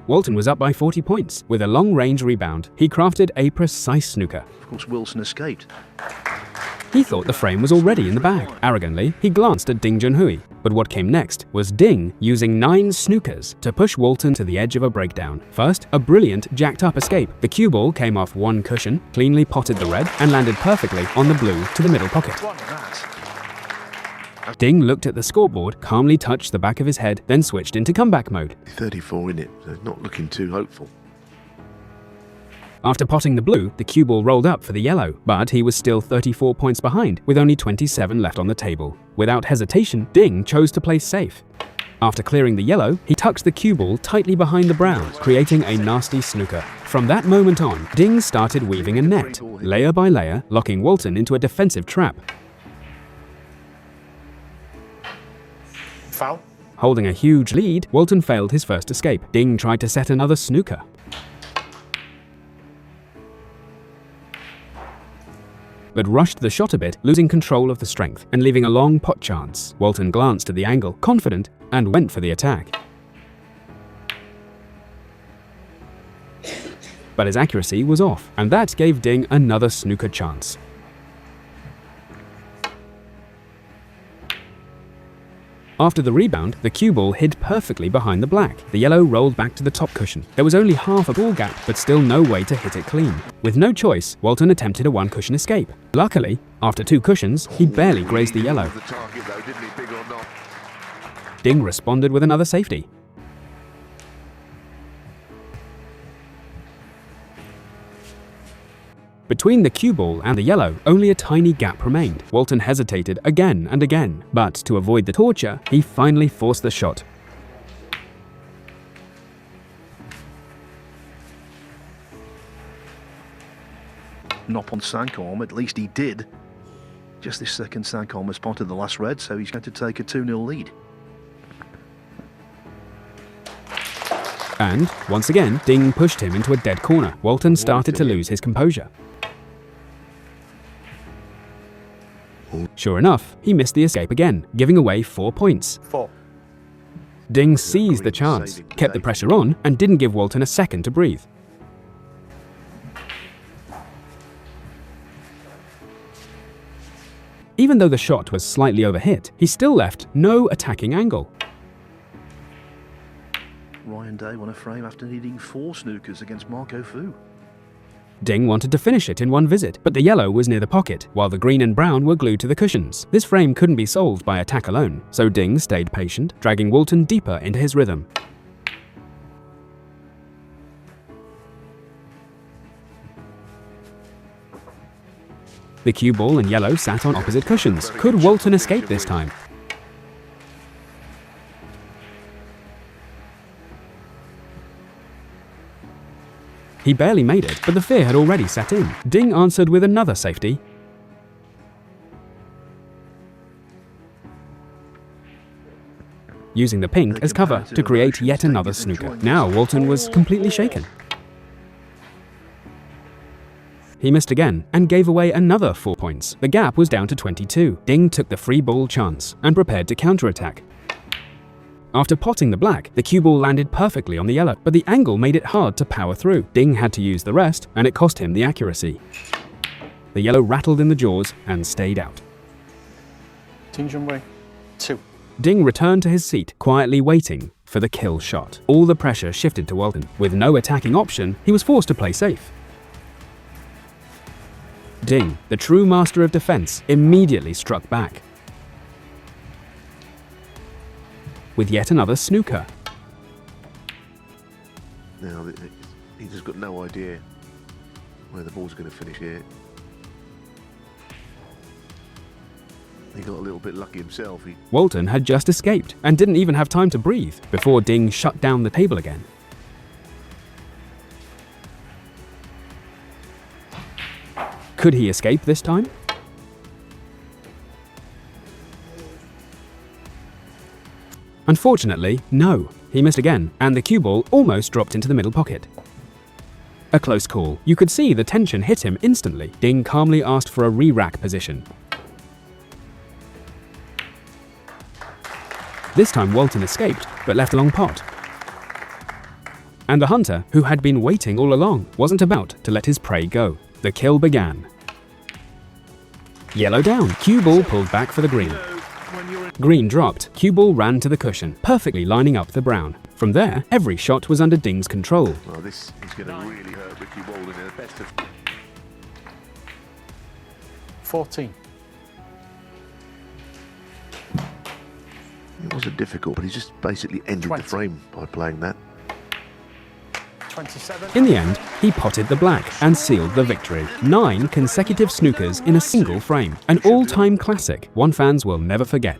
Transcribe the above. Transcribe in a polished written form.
Walton was up by 40 points. With a long-range rebound, he crafted a precise snooker. Of course, Wilson escaped. He thought the frame was already in the bag. Arrogantly, he glanced at Ding Junhui. But what came next was Ding using 9 snookers to push Walton to the edge of a breakdown. First, a brilliant jacked-up escape. The cue ball came off one cushion, cleanly potted the red, and landed perfectly on the blue to the middle pocket. Ding looked at the scoreboard, calmly touched the back of his head, then switched into comeback mode. 34 in it, so not looking too hopeful. After potting the blue, the cue ball rolled up for the yellow, but he was still 34 points behind, with only 27 left on the table. Without hesitation, Ding chose to play safe. After clearing the yellow, he tucked the cue ball tightly behind the brown, creating a nasty snooker. From that moment on, Ding started weaving a net, layer by layer, locking Walton into a defensive trap. Foul. Holding a huge lead, Walton failed his first escape. Ding tried to set another snooker. But rushed the shot a bit, losing control of the strength and leaving a long pot chance. Walton glanced at the angle, confident, and went for the attack. But his accuracy was off, and that gave Ding another snooker chance. After the rebound, the cue ball hid perfectly behind the black. The yellow rolled back to the top cushion. There was only half a ball gap, but still no way to hit it clean. With no choice, Walton attempted a one-cushion escape. Luckily, after 2 cushions, he barely grazed the yellow. Ding responded with another safety. Between the cue ball and the yellow, only a tiny gap remained. Walton hesitated again and again, but to avoid the torture, he finally forced the shot. Not on Sankorm, at least he did. Just this second, Sankorm has spotted the last red, so he's going to take a 2-0 lead. And, once again, Ding pushed him into a dead corner. Walton started to lose his composure. Sure enough, he missed the escape again, giving away 4 points. 4. Ding seized the chance, kept the pressure on, and didn't give Walton a second to breathe. Even though the shot was slightly overhit, he still left no attacking angle. Ryan Day won a frame after needing 4 snookers against Marco Fu. Ding wanted to finish it in one visit, but the yellow was near the pocket, while the green and brown were glued to the cushions. This frame couldn't be solved by attack alone, so Ding stayed patient, dragging Walton deeper into his rhythm. The cue ball and yellow sat on opposite cushions. Could Walton escape this time? He barely made it, but the fear had already set in. Ding answered with another safety. Using the pink as cover to create yet another snooker. Now Walton was completely shaken. He missed again and gave away another 4 points. The gap was down to 22. Ding took the free ball chance and prepared to counterattack. After potting the black, the cue ball landed perfectly on the yellow, but the angle made it hard to power through. Ding had to use the rest, and it cost him the accuracy. The yellow rattled in the jaws and stayed out. Ding Junhui, 2. Ding returned to his seat, quietly waiting for the kill shot. All the pressure shifted to Walton. With no attacking option, he was forced to play safe. Ding, the true master of defense, immediately struck back with yet another snooker. Now, he's just got no idea where the ball's going to finish here. He got a little bit lucky himself. Walton had just escaped and didn't even have time to breathe before Ding shut down the table again. Could he escape this time? Unfortunately, no. He missed again, and the cue ball almost dropped into the middle pocket. A close call. You could see the tension hit him instantly. Ding calmly asked for a re-rack position. This time Walton escaped, but left a long pot. And the hunter, who had been waiting all along, wasn't about to let his prey go. The kill began. Yellow down. Cue ball pulled back for the green. Green dropped. Cue ball ran to the cushion, perfectly lining up the brown. From there, every shot was under Ding's control. Well, this is going to really hurt Ricky Walden in the best of... 14. It wasn't difficult, but he just basically ended 20. the frame by playing that. 27. In the end, he potted the black and sealed the victory. 9 consecutive snookers in a single frame. An all-time classic, one fans will never forget.